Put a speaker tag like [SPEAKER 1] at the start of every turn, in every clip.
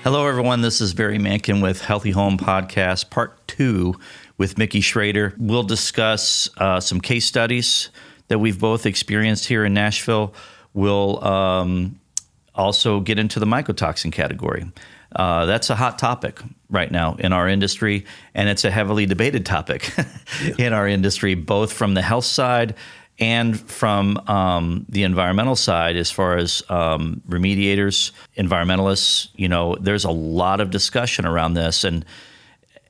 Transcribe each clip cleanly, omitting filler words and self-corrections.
[SPEAKER 1] Hello, everyone. This is Barry Mankin with Healthy Home Podcast, Part 2 with Mickey Shrader. We'll discuss some case studies that we've both experienced here in Nashville. We'll also get into the mycotoxin category. That's a hot topic right now in our industry, and it's a heavily debated topic in our industry, both from the health side and from the environmental side. As far as remediators, environmentalists, there's a lot of discussion around this, and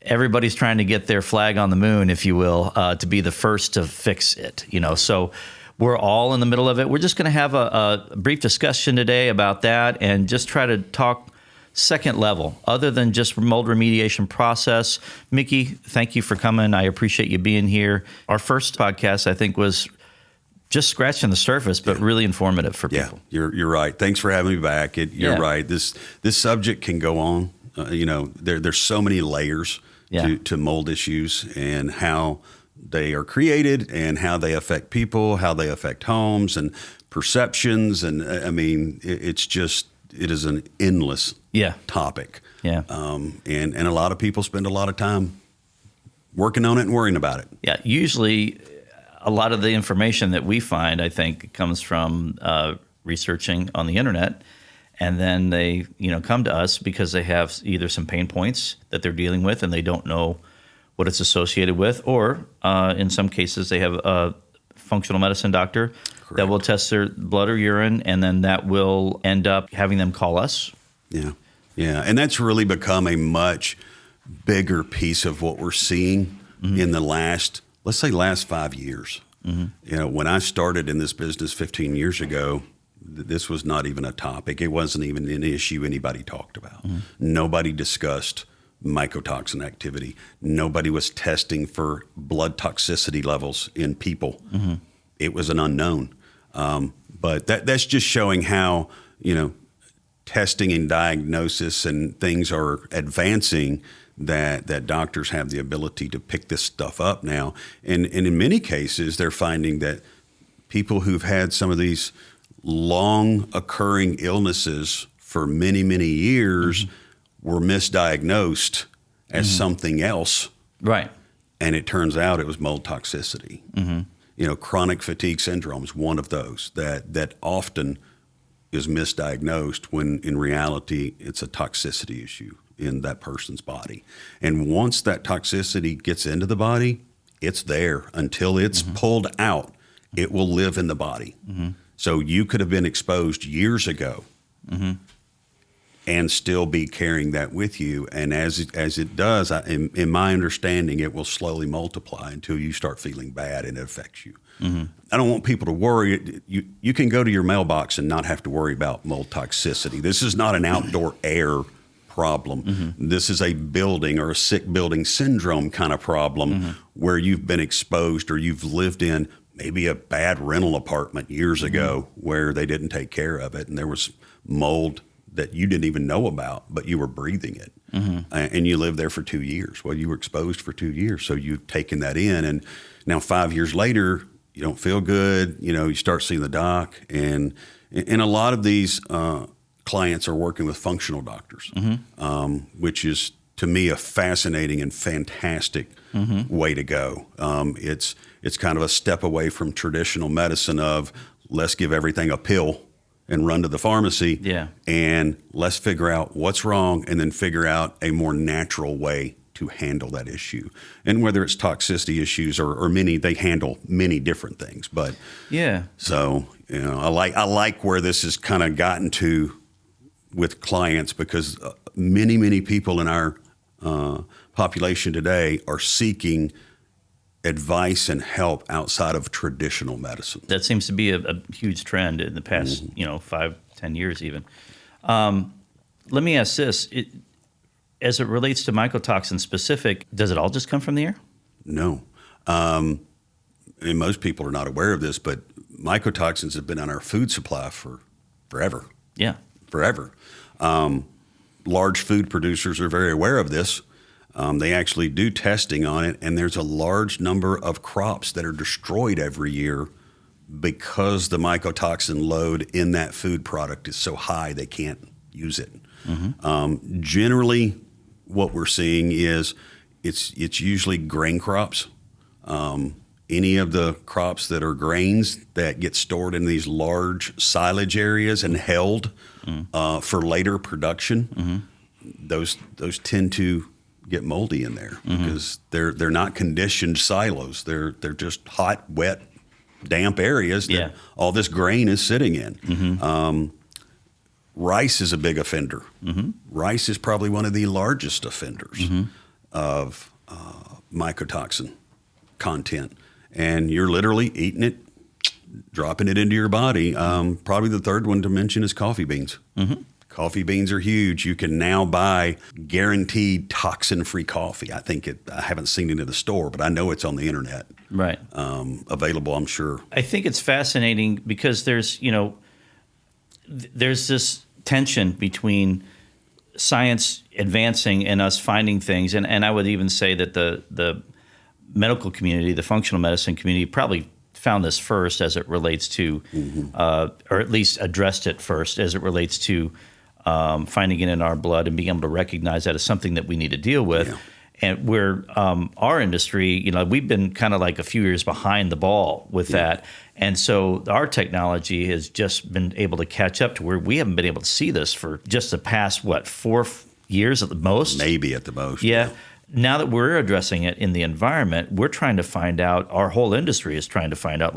[SPEAKER 1] everybody's trying to get their flag on the moon, if you will, to be the first to fix it. So we're all in the middle of it. We're just going to have a brief discussion today about that and just try to talk second level, other than just mold remediation process. Mickey, thank you for coming. I appreciate you being here. Our first podcast, I think, was just scratching the surface, but really informative for people.
[SPEAKER 2] Yeah, you're right. Thanks for having me back. You're right. This subject can go on. There's so many layers to mold issues and how they are created and how they affect people, how they affect homes and perceptions. And I mean, it is an endless topic. Yeah. And a lot of people spend a lot of time working on it and worrying about it. Yeah.
[SPEAKER 1] Usually a lot of the information that we find, I think, comes from researching on the internet. And then they, come to us because they have either some pain points that they're dealing with and they don't know what it's associated with, or in some cases they have a functional medicine doctor that will test their blood or urine, and then that will end up having them call us.
[SPEAKER 2] Yeah. And that's really become a much bigger piece of what we're seeing in the last 5 years. When I started in this business 15 years ago, this was not even a topic. It wasn't even an issue anybody talked about. Nobody discussed mycotoxin activity. Nobody was testing for blood toxicity levels in people. It was an unknown. But that's just showing how, testing and diagnosis and things are advancing, that doctors have the ability to pick this stuff up now. And in many cases, they're finding that people who've had some of these long occurring illnesses for many, many years were misdiagnosed as something else.
[SPEAKER 1] Right.
[SPEAKER 2] And it turns out it was mold toxicity. Chronic fatigue syndrome is one of those that often is misdiagnosed when in reality it's a toxicity issue in that person's body. And once that toxicity gets into the body, it's there until it's pulled out. It will live in the body. So you could have been exposed years ago and still be carrying that with you. And as it does, in my understanding, it will slowly multiply until you start feeling bad and it affects you. I don't want people to worry. You can go to your mailbox and not have to worry about mold toxicity. This is not an outdoor air problem. This is a building or a sick building syndrome kind of problem where you've been exposed or you've lived in maybe a bad rental apartment years ago where they didn't take care of it and there was mold that you didn't even know about, but you were breathing it. And you lived there for 2 years. Well, you were exposed for 2 years, so you've taken that in. And now 5 years later, you don't feel good. You start seeing the doc. And a lot of these clients are working with functional doctors, which is, to me, a fascinating and fantastic way to go. It's kind of a step away from traditional medicine of let's give everything a pill and run to the pharmacy, and let's figure out what's wrong and then figure out a more natural way to handle that issue. And whether it's toxicity issues or they handle many different things. But so I like where this has kind of gotten to with clients, because many people in our population today are seeking advice and help outside of traditional medicine.
[SPEAKER 1] That seems to be a huge trend in the past, 5-10 years even. Let me ask this. As it relates to mycotoxin specific, does it all just come from the air?
[SPEAKER 2] No. And most people are not aware of this, but mycotoxins have been on our food supply for forever.
[SPEAKER 1] Yeah.
[SPEAKER 2] Forever. Large food producers are very aware of this. They actually do testing on it, and there's a large number of crops that are destroyed every year because the mycotoxin load in that food product is so high they can't use it. Generally, what we're seeing is it's usually grain crops. Any of the crops that are grains that get stored in these large silage areas and held for later production, those tend to get moldy in there because they're not conditioned silos. They're just hot, wet, damp areas that all this grain is sitting in. Rice is a big offender. Rice is probably one of the largest offenders of mycotoxin content. And you're literally eating it, dropping it into your body. Probably the third one to mention is coffee beans. Coffee beans are huge. You can now buy guaranteed toxin-free coffee. I haven't seen it in the store, but I know it's on the internet.
[SPEAKER 1] Right.
[SPEAKER 2] Available, I'm sure.
[SPEAKER 1] I think it's fascinating because there's this tension between science advancing and us finding things. And I would even say that the medical community, the functional medicine community, probably found this first as it relates to, or at least addressed it first as it relates to finding it in our blood and being able to recognize that as something that we need to deal with. Yeah. And where our industry, we've been kind of like a few years behind the ball with that. And so our technology has just been able to catch up to where we haven't been able to see this for just the past, 4 years at the most?
[SPEAKER 2] Maybe at the most.
[SPEAKER 1] Yeah. Now that we're addressing it in the environment, we're trying to find out, our whole industry is trying to find out,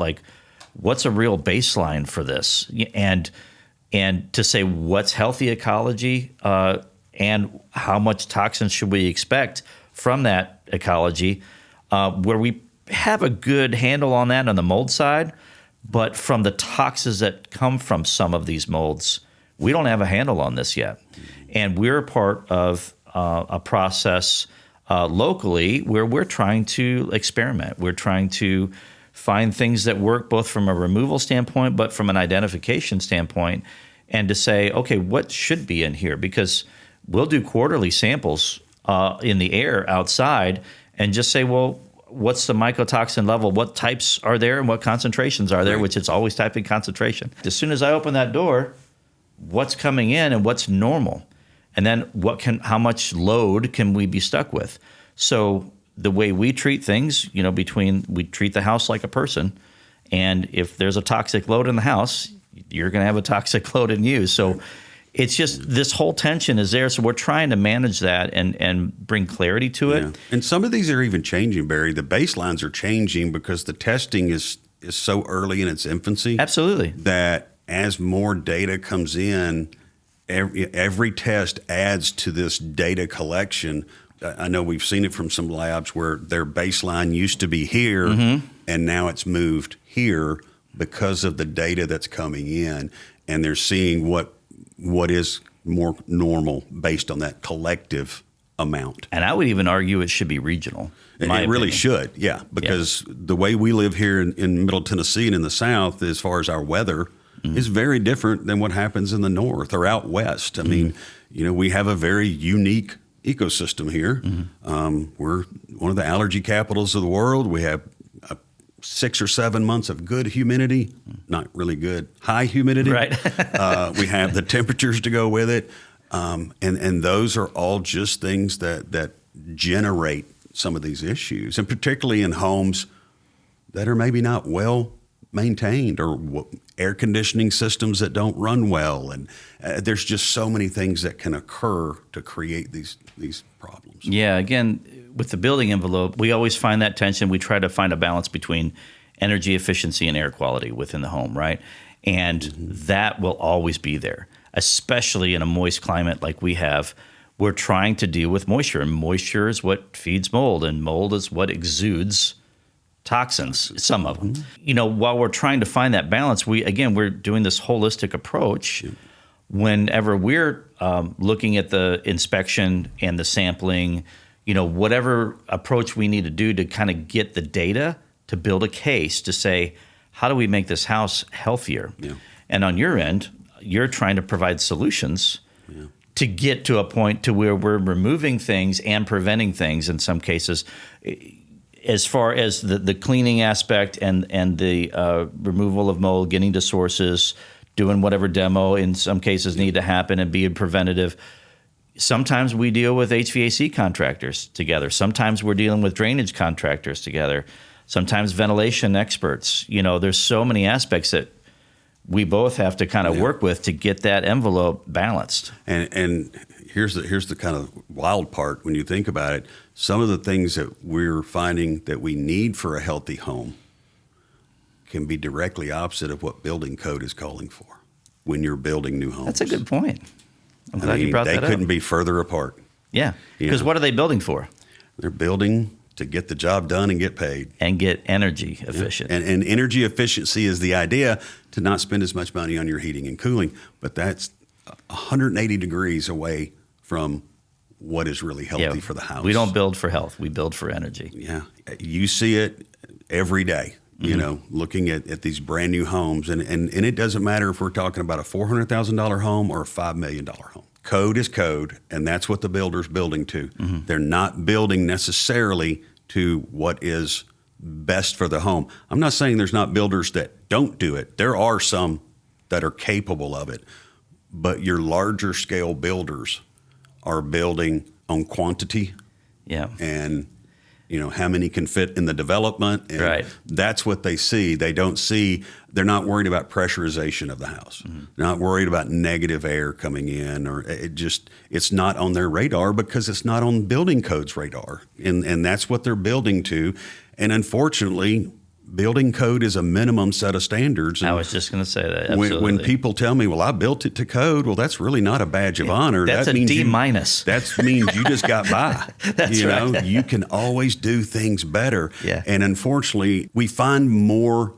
[SPEAKER 1] what's a real baseline for this? And to say what's healthy ecology and how much toxins should we expect from that ecology, where we have a good handle on that on the mold side, but from the toxins that come from some of these molds, we don't have a handle on this yet. And we're a part of a process locally where we're trying to experiment. We're trying to find things that work both from a removal standpoint, but from an identification standpoint, and to say, okay, what should be in here? Because we'll do quarterly samples in the air outside and just say, well, what's the mycotoxin level? What types are there and what concentrations are there, which it's always type in concentration. As soon as I open that door, what's coming in and what's normal? And then how much load can we be stuck with? So the way we treat things, we treat the house like a person. And if there's a toxic load in the house, you're going to have a toxic load in you. So it's just this whole tension is there. So we're trying to manage that and bring clarity to it.
[SPEAKER 2] Yeah. And some of these are even changing, Barry. The baselines are changing because the testing is so early in its infancy.
[SPEAKER 1] Absolutely.
[SPEAKER 2] That as more data comes in, every test adds to this data collection. I know we've seen it from some labs where their baseline used to be here, and now it's moved here because of the data that's coming in, and they're seeing what is more normal based on that collective amount.
[SPEAKER 1] And I would even argue it should be regional.
[SPEAKER 2] It really should, because the way we live here in Middle Tennessee and in the South, as far as our weather, is very different than what happens in the North or out West. I mean, we have a very unique ecosystem here. We're one of the allergy capitals of the world. We have 6 or 7 months of good humidity, not really good, high humidity.
[SPEAKER 1] Right.
[SPEAKER 2] We have the temperatures to go with it. And those are all just things that generate some of these issues, and particularly in homes that are maybe not well maintained or air conditioning systems that don't run well. And there's just so many things that can occur to create these problems.
[SPEAKER 1] Yeah, again, with the building envelope, we always find that tension. We try to find a balance between energy efficiency and air quality within the home, right? And that will always be there, especially in a moist climate like we have. We're trying to deal with moisture, and moisture is what feeds mold, and mold is what exudes toxins, some of them. While we're trying to find that balance, we're doing this holistic approach. Whenever we're looking at the inspection and the sampling, whatever approach we need to do to kind of get the data to build a case to say, how do we make this house healthier? Yeah. And on your end, you're trying to provide solutions to get to a point to where we're removing things and preventing things in some cases. As far as the cleaning aspect and the removal of mold, getting to sources, doing whatever demo in some cases need to happen and being preventative. Sometimes we deal with HVAC contractors together. Sometimes we're dealing with drainage contractors together. Sometimes ventilation experts. There's so many aspects that we both have to kind of work with to get that envelope balanced.
[SPEAKER 2] And here's the kind of wild part when you think about it. Some of the things that we're finding that we need for a healthy home can be directly opposite of what building code is calling for when you're building new homes.
[SPEAKER 1] That's a good point. I'm glad you brought that up.
[SPEAKER 2] They couldn't be further apart.
[SPEAKER 1] Yeah, because what are they building for?
[SPEAKER 2] They're building to get the job done and get paid.
[SPEAKER 1] And get energy efficient.
[SPEAKER 2] Yeah. And energy efficiency is the idea, to not spend as much money on your heating and cooling, but that's 180 degrees away from what is really healthy for the house.
[SPEAKER 1] We don't build for health. We build for energy.
[SPEAKER 2] Yeah. You see it every day, looking at these brand new homes. And it doesn't matter if we're talking about a $400,000 home or a $5 million home. Code is code, and that's what the builder's building to. They're not building necessarily to what is best for the home. I'm not saying there's not builders that don't do it. There are some that are capable of it. But your larger scale builders are building on quantity.
[SPEAKER 1] Yeah.
[SPEAKER 2] And how many can fit in the development. And
[SPEAKER 1] right.
[SPEAKER 2] That's what they see. They're not worried about pressurization of the house. They're not worried about negative air coming in, or it's not on their radar because it's not on building code's radar. And that's what they're building to. And unfortunately, building code is a minimum set of standards. And
[SPEAKER 1] I was just going to say that. Absolutely.
[SPEAKER 2] When people tell me, well, I built it to code, well, that's really not a badge of honor.
[SPEAKER 1] That's
[SPEAKER 2] that
[SPEAKER 1] a
[SPEAKER 2] means
[SPEAKER 1] D-.
[SPEAKER 2] That means you just got by.
[SPEAKER 1] That's right.
[SPEAKER 2] You can always do things better.
[SPEAKER 1] Yeah.
[SPEAKER 2] And unfortunately, we find more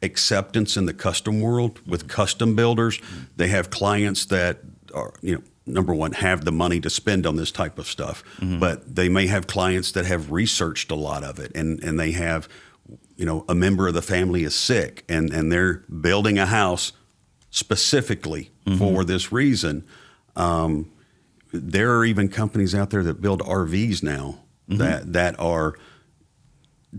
[SPEAKER 2] acceptance in the custom world with custom builders. They have clients that are, number one, have the money to spend on this type of stuff. But they may have clients that have researched a lot of it, and they have a member of the family is sick and they're building a house specifically for this reason. There are even companies out there that build RVs now that are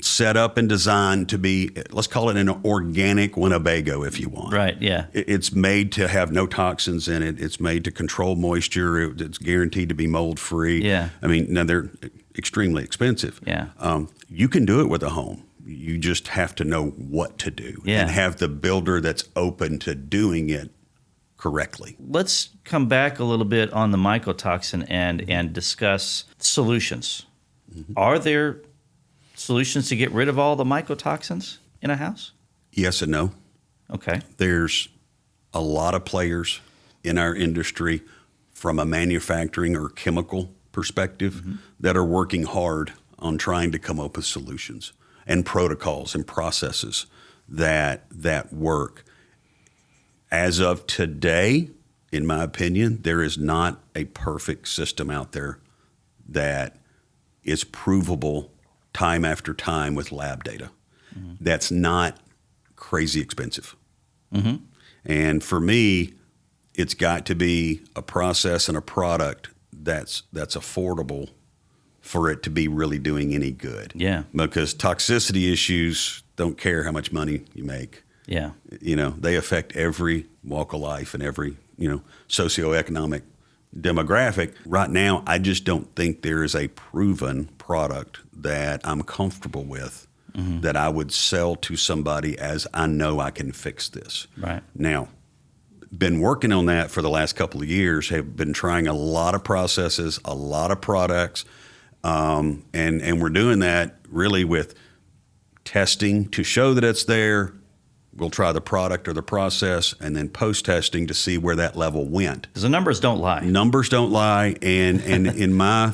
[SPEAKER 2] set up and designed to be, let's call it an organic Winnebago, if you want.
[SPEAKER 1] Right, yeah.
[SPEAKER 2] It's made to have no toxins in it. It's made to control moisture. It's guaranteed to be mold free.
[SPEAKER 1] Yeah.
[SPEAKER 2] I mean, now they're extremely expensive.
[SPEAKER 1] Yeah.
[SPEAKER 2] You can do it with a home. You just have to know what to do and have the builder that's open to doing it correctly.
[SPEAKER 1] Let's come back a little bit on the mycotoxin and discuss solutions. Are there solutions to get rid of all the mycotoxins in a house?
[SPEAKER 2] Yes and no.
[SPEAKER 1] Okay.
[SPEAKER 2] There's a lot of players in our industry from a manufacturing or chemical perspective that are working hard on trying to come up with solutions and protocols and processes that work. As of today, in my opinion, there is not a perfect system out there that is provable time after time with lab data. That's not crazy expensive. And for me, it's got to be a process and a product that's affordable for it to be really doing any good. Yeah. Because toxicity issues don't care how much money you make. Yeah. They affect every walk of life and every, socioeconomic demographic. Right now, I just don't think there is a proven product that I'm comfortable with that I would sell to somebody as I know I can fix this. Right. Now, been working on that for the last couple of years, have been trying a lot of processes, a lot of products, and we're doing that really with testing to show that it's there. We'll try the product or the process, and then post-testing to see where that level went.
[SPEAKER 1] Because the numbers don't lie.
[SPEAKER 2] Numbers don't lie, and in my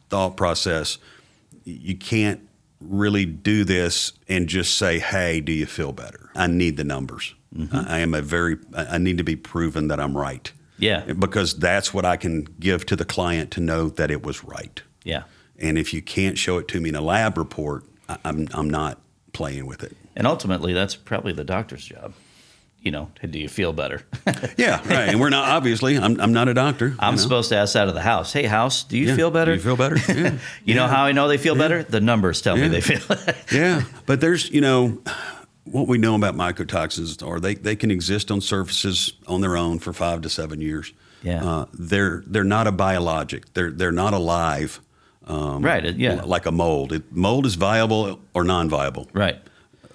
[SPEAKER 2] thought process, you can't really do this and just say, hey, do you feel better? I need the numbers. I need to be proven that I'm right. Yeah. Because that's what I can give to the client to know that it was right. Yeah. And if you can't show it to me in a lab report, I'm not playing with it.
[SPEAKER 1] And ultimately, that's probably the doctor's job. Do you feel better?
[SPEAKER 2] Yeah, right. And we're not, obviously, I'm not a doctor.
[SPEAKER 1] I'm supposed to ask out of the house, hey, house, do you feel better?
[SPEAKER 2] Do you feel better? Yeah.
[SPEAKER 1] You know how I know they feel better? The numbers tell me they feel
[SPEAKER 2] Yeah. But there's, what we know about mycotoxins are they can exist on surfaces on their own for 5 to 7 years.
[SPEAKER 1] Yeah.
[SPEAKER 2] They're not a biologic. They're not alive.
[SPEAKER 1] Right. Yeah.
[SPEAKER 2] Like a mold. Mold is viable or non-viable.
[SPEAKER 1] Right.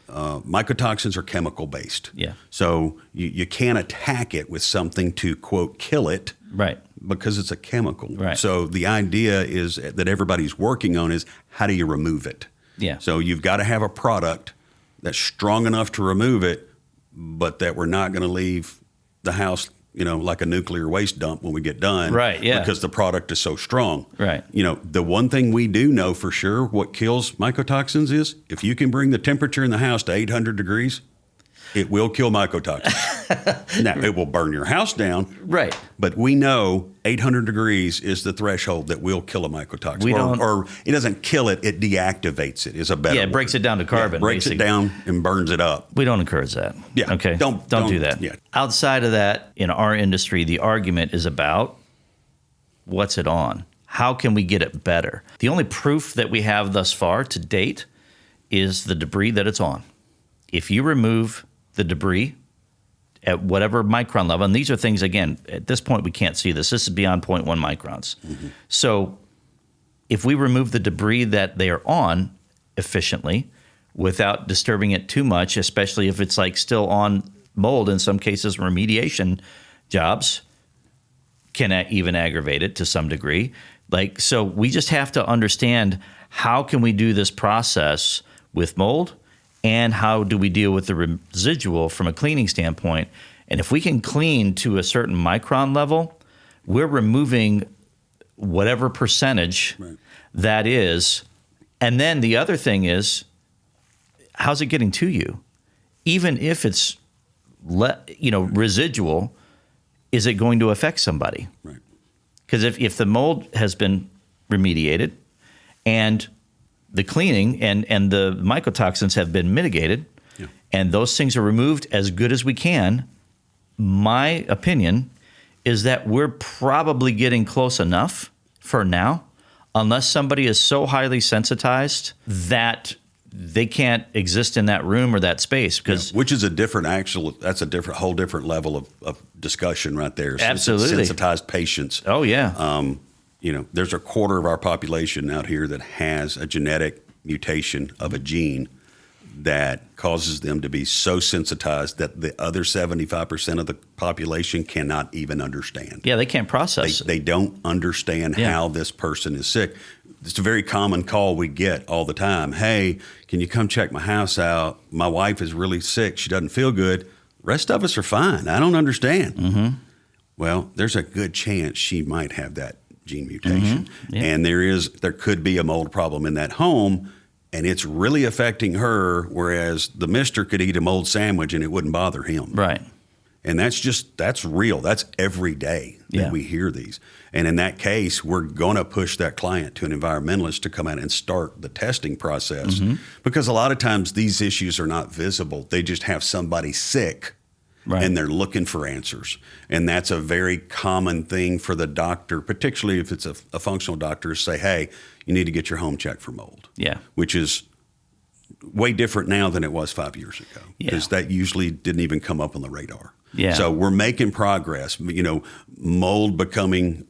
[SPEAKER 2] Mycotoxins are chemical based.
[SPEAKER 1] Yeah.
[SPEAKER 2] So you can't attack it with something to, quote, kill it.
[SPEAKER 1] Right.
[SPEAKER 2] Because it's a chemical.
[SPEAKER 1] Right.
[SPEAKER 2] So the idea is that everybody's working on is how do you remove it?
[SPEAKER 1] Yeah.
[SPEAKER 2] So you've got to have a product that's strong enough to remove it, but that we're not going to leave the house, like a nuclear waste dump when we get done.
[SPEAKER 1] Right, yeah.
[SPEAKER 2] Because the product is so strong.
[SPEAKER 1] Right.
[SPEAKER 2] The one thing we do know for sure what kills mycotoxins is if you can bring the temperature in the house to 800 degrees, it will kill mycotoxins. Now, it will burn your house down.
[SPEAKER 1] Right.
[SPEAKER 2] But we know 800 degrees is the threshold that will kill a mycotoxin. Or it doesn't kill it, it deactivates it is a better
[SPEAKER 1] it breaks it down to carbon.
[SPEAKER 2] Breaks
[SPEAKER 1] basically.
[SPEAKER 2] it down and burns it up.
[SPEAKER 1] We don't encourage that.
[SPEAKER 2] Yeah.
[SPEAKER 1] Okay. Don't do that.
[SPEAKER 2] Yeah.
[SPEAKER 1] Outside of that, in our industry, the argument is about what's it on? How can we get it better? The only proof that we have thus far to date is the debris that it's on. If you remove the debris at whatever micron level, and these are things, again, at this point we can't see this. This is beyond 0.1 microns. Mm-hmm. So if we remove the debris that they are on efficiently without disturbing it too much, especially if it's like still on mold, in some cases remediation jobs can even aggravate it to some degree. So we just have to understand how can we do this process with mold, and how do we deal with the residual from a cleaning standpoint? And if we can clean to a certain micron level, we're removing whatever percentage that is. And then the other thing is, how's it getting to you? Even if it's residual, is it going to affect somebody?
[SPEAKER 2] Right.
[SPEAKER 1] Because if the mold has been remediated and the cleaning and the mycotoxins have been mitigated, and those things are removed as good as we can, my opinion is that we're probably getting close enough for now, unless somebody is so highly sensitized that they can't exist in that room or that space.
[SPEAKER 2] Which is that's a whole different level of discussion right there.
[SPEAKER 1] Absolutely.
[SPEAKER 2] Sensitized patients.
[SPEAKER 1] Oh, yeah.
[SPEAKER 2] There's a quarter of our population out here that has a genetic mutation of a gene that causes them to be so sensitized that the other 75% of the population cannot even understand.
[SPEAKER 1] Yeah, they can't process it.
[SPEAKER 2] They don't understand how this person is sick. It's a very common call we get all the time. Hey, can you come check my house out? My wife is really sick. She doesn't feel good. The rest of us are fine. I don't understand. Mm-hmm. Well, there's a good chance she might have that gene mutation. Mm-hmm. Yeah. And there could be a mold problem in that home, and it's really affecting her, whereas the mister could eat a mold sandwich and it wouldn't bother him.
[SPEAKER 1] Right.
[SPEAKER 2] And that's real. That's every day that we hear these. And in that case, we're going to push that client to an environmentalist to come out and start the testing process. Mm-hmm. Because a lot of times these issues are not visible. They just have somebody sick. Right. And they're looking for answers. And that's a very common thing for the doctor, particularly if it's a functional doctor, to say, hey, you need to get your home checked for mold. Yeah. Which is way different now than it was 5 years ago. Because that usually didn't even come up on the radar. Yeah. So we're making progress. Mold becoming,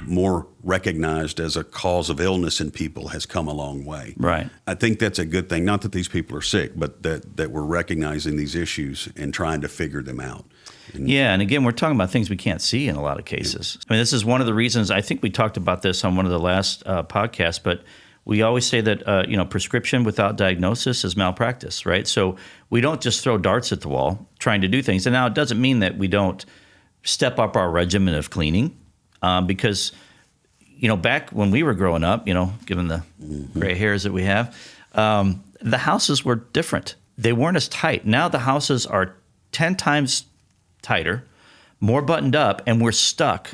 [SPEAKER 2] more recognized as a cause of illness in people has come a long way. Right. I think that's a good thing. Not that these people are sick, but that we're recognizing these issues and trying to figure them out. And again, we're talking about things we can't see in a lot of cases. I mean, this is one of the reasons, I think we talked about this on one of the last podcasts, but we always say that, prescription without diagnosis is malpractice, right? So we don't just throw darts at the wall trying to do things. And now it doesn't mean that we don't step up our regimen of cleaning because, back when we were growing up, given the gray hairs that we have, the houses were different. They weren't as tight. Now the houses are 10 times tighter, more buttoned up, and we're stuck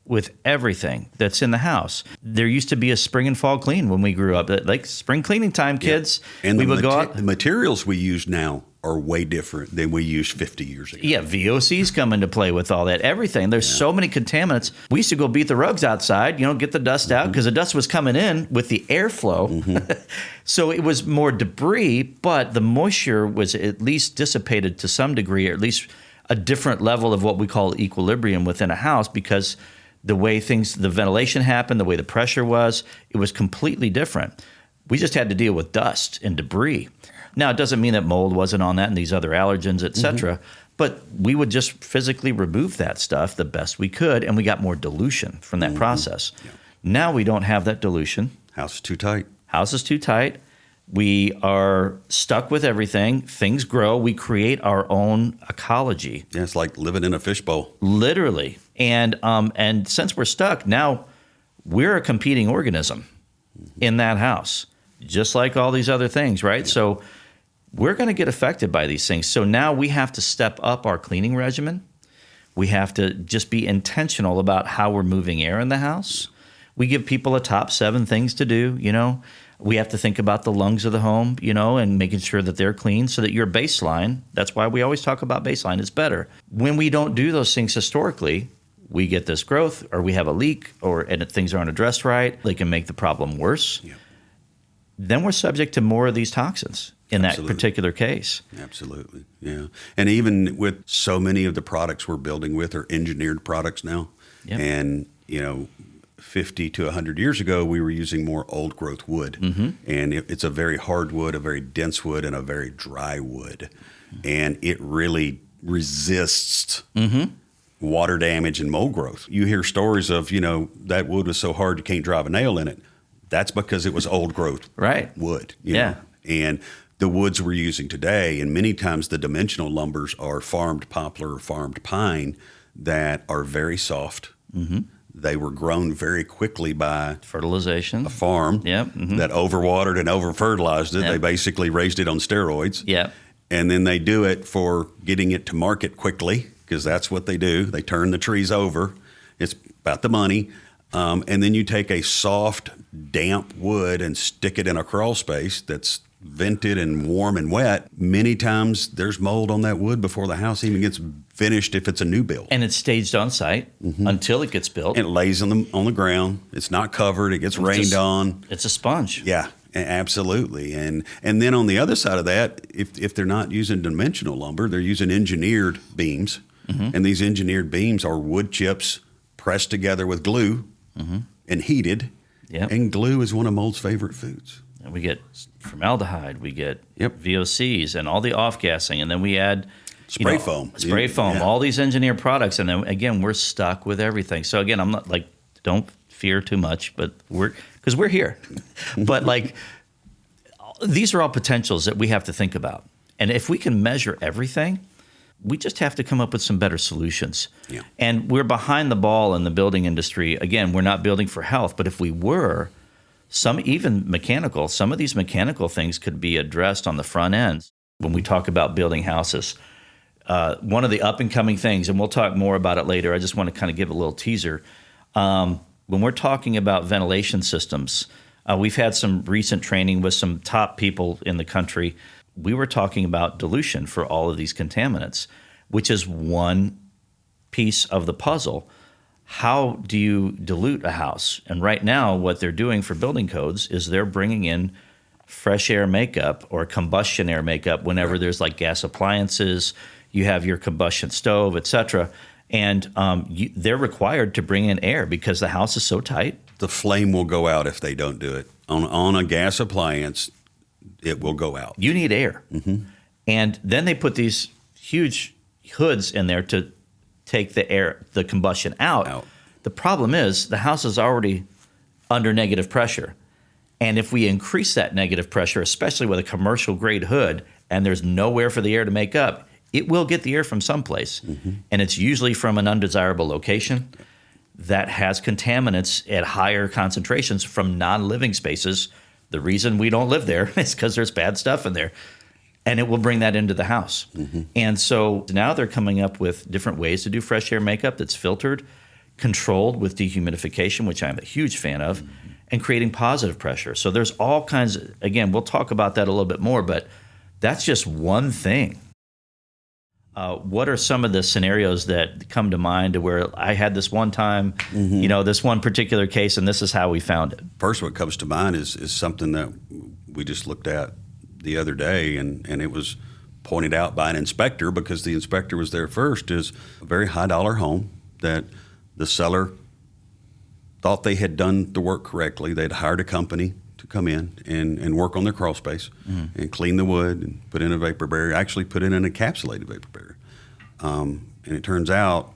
[SPEAKER 2] with everything that's in the house. There used to be a spring and fall clean when we grew up. Like spring cleaning time, kids. Yeah. And we would go out. The materials we use now are way different than we used 50 years ago.
[SPEAKER 1] Yeah, VOCs come into play with all that, everything. There's so many contaminants. We used to go beat the rugs outside, get the dust out, because the dust was coming in with the airflow. So it was more debris, but the moisture was at least dissipated to some degree, or at least a different level of what we call equilibrium within a house, because the way the ventilation happened, the way the pressure was, it was completely different. We just had to deal with dust and debris. Now, it doesn't mean that mold wasn't on that and these other allergens, et cetera, but we would just physically remove that stuff the best we could, and we got more dilution from that process. Yeah. Now we don't have that dilution.
[SPEAKER 2] House is too tight.
[SPEAKER 1] House is too tight. We are stuck with everything. Things grow. We create our own ecology.
[SPEAKER 2] Yeah, it's like living in a fishbowl.
[SPEAKER 1] Literally. And since we're stuck, now we're a competing organism in that house, just like all these other things, right? Yeah. So we're going to get affected by these things. So now we have to step up our cleaning regimen. We have to just be intentional about how we're moving air in the house. We give people a top 7 things to do, We have to think about the lungs of the home, and making sure that they're clean so that your baseline, that's why we always talk about baseline, is better. When we don't do those things historically, we get this growth, or we have a leak, and things aren't addressed right. They can make the problem worse. Yeah. Then we're subject to more of these toxins in that particular case.
[SPEAKER 2] Absolutely, yeah. And even with so many of the products we're building with are engineered products now. Yep. And, 50 to 100 years ago, we were using more old growth wood. And it's a very hard wood, a very dense wood, and a very dry wood. And it really resists water damage and mold growth. You hear stories of, that wood was so hard you can't drive a nail in it. That's because it was old growth wood. You know? And the woods we're using today, and many times the dimensional lumbers are farmed poplar or farmed pine that are very soft. They were grown very quickly by
[SPEAKER 1] fertilization,
[SPEAKER 2] a farm that overwatered and over-fertilized it. They basically raised it on steroids. And then they do it for getting it to market quickly, because that's what they do. They turn the trees over. It's about the money. And then you take a soft, damp wood and stick it in a crawl space that's vented and warm and wet. Many times there's mold on that wood before the house even gets finished if it's a new build.
[SPEAKER 1] And it's staged on site until it gets built.
[SPEAKER 2] And it lays on the ground. It's not covered. It gets rained on.
[SPEAKER 1] It's a sponge.
[SPEAKER 2] Yeah, absolutely. And then on the other side of that, if they're not using dimensional lumber, they're using engineered beams. And these engineered beams are wood chips pressed together with glue and heated. And glue is one of mold's favorite foods.
[SPEAKER 1] And we get formaldehyde, we get VOCs and all the off-gassing, and then we add
[SPEAKER 2] spray foam,
[SPEAKER 1] all these engineered products, and then again we're stuck with everything. So again, I'm not don't fear too much, but because we're here. But these are all potentials that we have to think about, and if we can measure everything, we just have to come up with some better solutions. And we're behind the ball in the building industry. Again, we're not building for health, but if we were, some of these mechanical things could be addressed on the front end. When we talk about building houses, one of the up and coming things, and we'll talk more about it later, I just want to kind of give a little teaser. When we're talking about ventilation systems, we've had some recent training with some top people in the country. We were talking about dilution for all of these contaminants, which is one piece of the puzzle. How do you dilute a house? And right now, what they're doing for building codes is they're bringing in fresh air makeup or combustion air makeup whenever there's gas appliances, you have your combustion stove, et cetera. And they're required to bring in air because the house is so tight.
[SPEAKER 2] The flame will go out if they don't do it. On a gas appliance, it will go out.
[SPEAKER 1] You need air. And then they put these huge hoods in there to take the combustion out. The problem is the house is already under negative pressure. And if we increase that negative pressure, especially with a commercial grade hood, and there's nowhere for the air to make up, it will get the air from someplace. And it's usually from an undesirable location that has contaminants at higher concentrations from non-living spaces. The reason we don't live there is because there's bad stuff in there. And it will bring that into the house. And so now they're coming up with different ways to do fresh air makeup that's filtered, controlled with dehumidification, which I'm a huge fan of, and creating positive pressure. So there's all kinds of, again, we'll talk about that a little bit more, but That's just one thing. What are some of the scenarios that come to mind to where I had this one time, this one particular case, and this is how we found it?
[SPEAKER 2] First, what comes to mind is something that we just looked at the other day, and it was pointed out by an inspector because the inspector was there first, is a very high-dollar home that the seller thought they had done the work correctly. They'd hired a company to come in and work on their crawl space and clean the wood and put in a vapor barrier, actually put in an encapsulated vapor barrier. And it turns out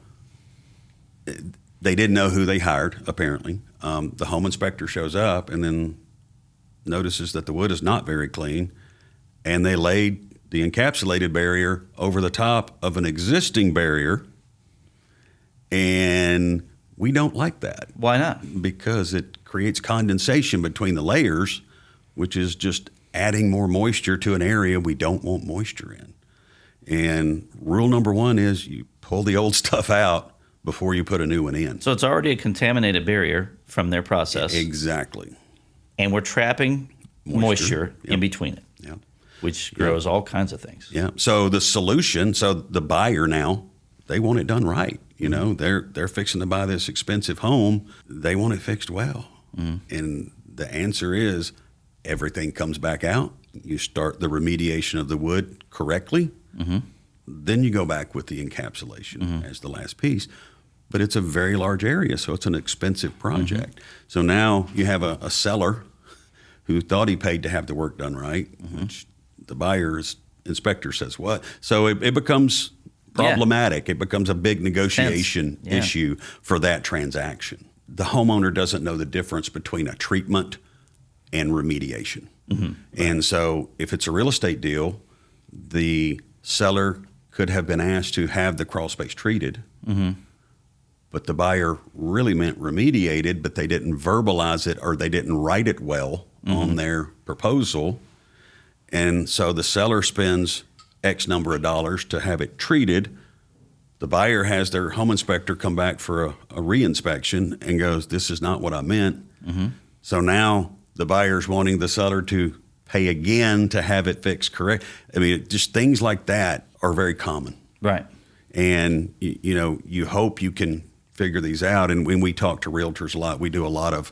[SPEAKER 2] they didn't know who they hired, apparently. The home inspector shows up and then notices that the wood is not very clean, and they laid the encapsulated barrier over the top of an existing barrier, and we don't like that.
[SPEAKER 1] Why not?
[SPEAKER 2] Because it creates condensation between the layers, which is just adding more moisture to an area we don't want moisture in. And rule number one is you pull the old stuff out before you put a new one in.
[SPEAKER 1] So it's already a contaminated barrier from their process.
[SPEAKER 2] Exactly.
[SPEAKER 1] And we're trapping moisture in between it, which grows all kinds of things.
[SPEAKER 2] Yeah. So the solution, so the buyer now, they want it done right. They're fixing to buy this expensive home. They want it fixed well. And the answer is everything comes back out. You start the remediation of the wood correctly. Then you go back with the encapsulation as the last piece. But it's a very large area, so it's an expensive project. So now you have a seller who thought he paid to have the work done right, which the buyer's inspector says what. So it becomes problematic. It becomes a big negotiation issue for that transaction. The homeowner doesn't know the difference between a treatment and remediation. And so if it's a real estate deal, the seller could have been asked to have the crawl space treated, but the buyer really meant remediated, but they didn't verbalize it or they didn't write it well on their proposal. And so the seller spends X number of dollars to have it treated. The buyer has their home inspector come back for a re-inspection and goes, this is not what I meant. So now the buyer's wanting the seller to pay again to have it fixed correct. I mean, just things like that are very common.
[SPEAKER 1] Right.
[SPEAKER 2] And, you hope you can figure these out. And when we talk to realtors a lot, we do a lot of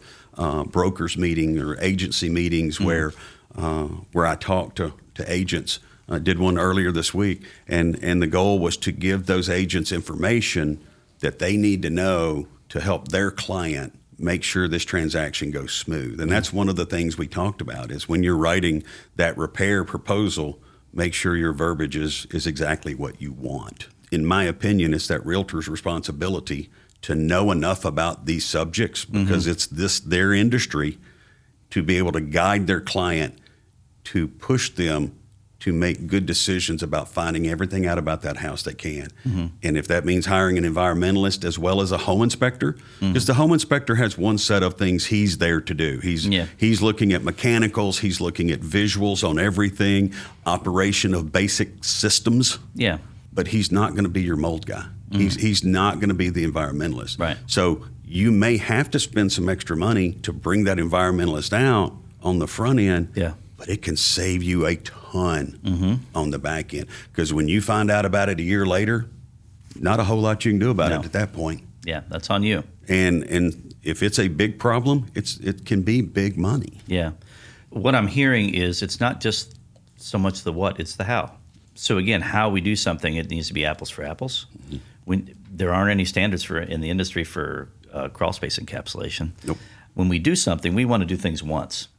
[SPEAKER 2] brokers meeting or agency meetings where I talk to agents. I did one earlier this week, and the goal was to give those agents information that they need to know to help their client make sure this transaction goes smooth. And that's one of the things we talked about is when you're writing that repair proposal, make sure your verbiage is exactly what you want. In my opinion, it's that realtor's responsibility to know enough about these subjects because it's their industry to be able to guide their client to push them to make good decisions about finding everything out about that house they can. And if that means hiring an environmentalist as well as a home inspector, because the home inspector has one set of things he's there to do. He's looking at mechanicals, he's looking at visuals on everything, operation of basic systems.
[SPEAKER 1] Yeah.
[SPEAKER 2] But he's not going to be your mold guy. He's not going to be the environmentalist.
[SPEAKER 1] Right.
[SPEAKER 2] So you may have to spend some extra money to bring that environmentalist out on the front end.
[SPEAKER 1] Yeah.
[SPEAKER 2] But it can save you a ton on the back end. Because when you find out about it a year later, not a whole lot you can do about it at that point.
[SPEAKER 1] Yeah, that's on you.
[SPEAKER 2] And if it's a big problem, it can be big money.
[SPEAKER 1] Yeah. What I'm hearing is it's not just so much the what, it's the how. So again, how we do something, it needs to be apples for apples. There aren't any standards in the industry for crawl space encapsulation.
[SPEAKER 2] Nope.
[SPEAKER 1] When we do something, we want to do things once.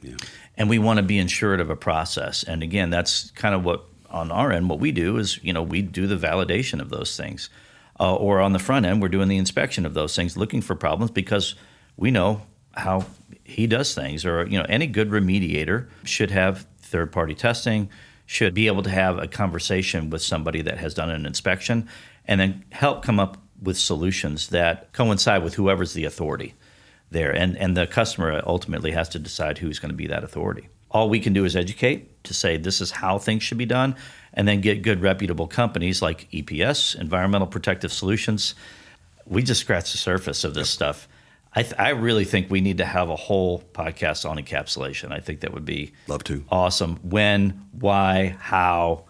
[SPEAKER 2] Yeah.
[SPEAKER 1] And we want to be assured of a process. And again, that's kind of what, on our end, what we do is, we do the validation of those things. Or on the front end, we're doing the inspection of those things, looking for problems because we know how he does things. Or, any good remediator should have third-party testing, should be able to have a conversation with somebody that has done an inspection and then help come up with solutions that coincide with whoever's the authority there. And the customer ultimately has to decide who's going to be that authority. All we can do is educate to say this is how things should be done, and then get good reputable companies like EPS, Environmental Protective Solutions. We just scratched the surface of this stuff. I really think we need to have a whole podcast on encapsulation. I think that would be
[SPEAKER 2] Love to.
[SPEAKER 1] awesome. When, why, how,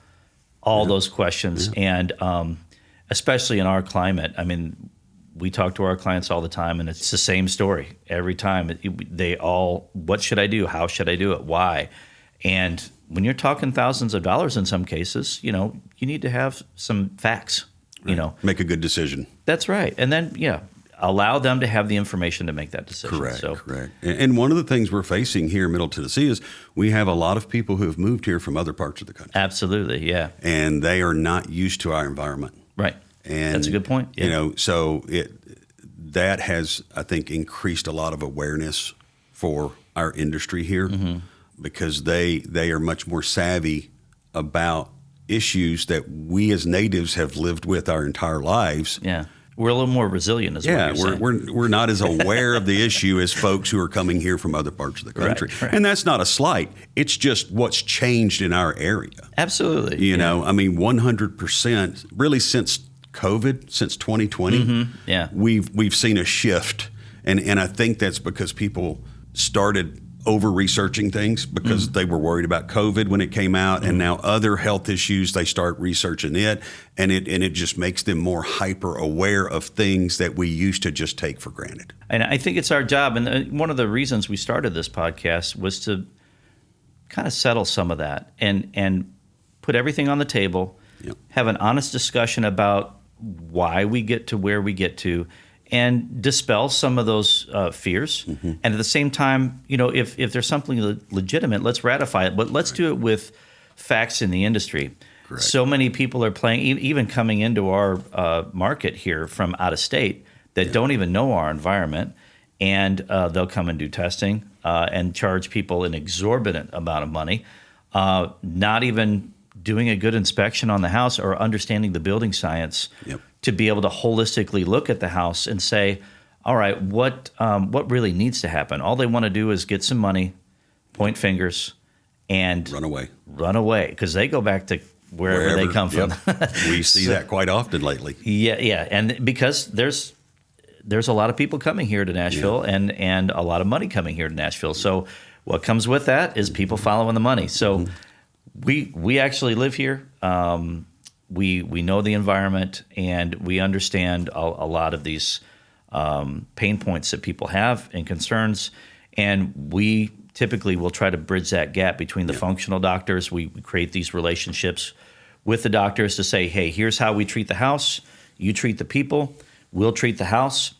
[SPEAKER 1] all those questions. And especially in our climate, I mean, we talk to our clients all the time, and it's the same story every time. They all, what should I do? How should I do it? Why? And when you're talking thousands of dollars in some cases, you know, you need to have some facts, you know.
[SPEAKER 2] Make a good decision.
[SPEAKER 1] That's right. And then, allow them to have the information to make that decision.
[SPEAKER 2] Correct. And one of the things we're facing here in Middle Tennessee is we have a lot of people who have moved here from other parts of the country.
[SPEAKER 1] Absolutely, yeah.
[SPEAKER 2] And they are not used to our environment.
[SPEAKER 1] Right.
[SPEAKER 2] And
[SPEAKER 1] that's a good point. Yeah.
[SPEAKER 2] You know, so that has, I think, increased a lot of awareness for our industry here because they are much more savvy about issues that we as natives have lived with our entire lives.
[SPEAKER 1] Yeah. We're a little more resilient as well.
[SPEAKER 2] Yeah, we're not as aware of the issue as folks who are coming here from other parts of the country.
[SPEAKER 1] Right.
[SPEAKER 2] And that's not a slight. It's just what's changed in our area.
[SPEAKER 1] Absolutely.
[SPEAKER 2] You know, I mean, 100%, really since COVID, since 2020, we've seen a shift. And I think that's because people started over-researching things because they were worried about COVID when it came out, and now other health issues, they start researching it, and it just makes them more hyper-aware of things that we used to just take for granted.
[SPEAKER 1] And I think it's our job, and one of the reasons we started this podcast was to kind of settle some of that and put everything on the table, have an honest discussion about why we get to where we get to, and dispel some of those fears. And at the same time, you know, if there's something legitimate, let's ratify it. But let's do it with facts in the industry.
[SPEAKER 2] Correct.
[SPEAKER 1] So many people are playing, even coming into our market here from out of state that don't even know our environment. And they'll come and do testing and charge people an exorbitant amount of money, not even doing a good inspection on the house or understanding the building science. To be able to holistically look at the house and say, all right, what really needs to happen? All they want to do is get some money, point fingers, and
[SPEAKER 2] run away
[SPEAKER 1] because they go back to wherever they come from.
[SPEAKER 2] We see that quite often lately.
[SPEAKER 1] Yeah, and because there's a lot of people coming here to Nashville and a lot of money coming here to Nashville. So what comes with that is people following the money. So we actually live here. We know the environment, and we understand a lot of these pain points that people have and concerns, and we typically will try to bridge that gap between the functional doctors. We create these relationships with the doctors to say, hey, here's how we treat the house. You treat the people. We'll treat the house,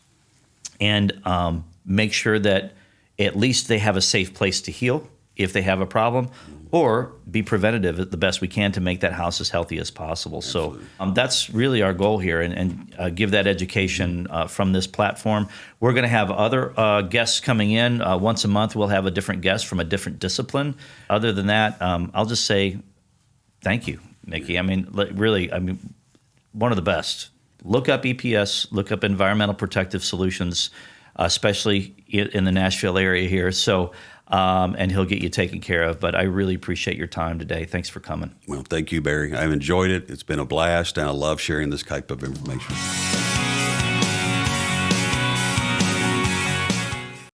[SPEAKER 1] and make sure that at least they have a safe place to heal if they have a problem, or be preventative the best we can to make that house as healthy as possible. Absolutely. So that's really our goal here, and give that education from this platform. We're going to have other guests coming in. Once a month, we'll have a different guest from a different discipline. Other than that, I'll just say thank you, Mickey. I mean, really, one of the best. Look up EPS, look up Environmental Protective Solutions, especially in the Nashville area here. So, and he'll get you taken care of. But I really appreciate your time today. Thanks for coming.
[SPEAKER 2] Well, thank you, Barry. I've enjoyed it. It's been a blast, and I love sharing this type of information.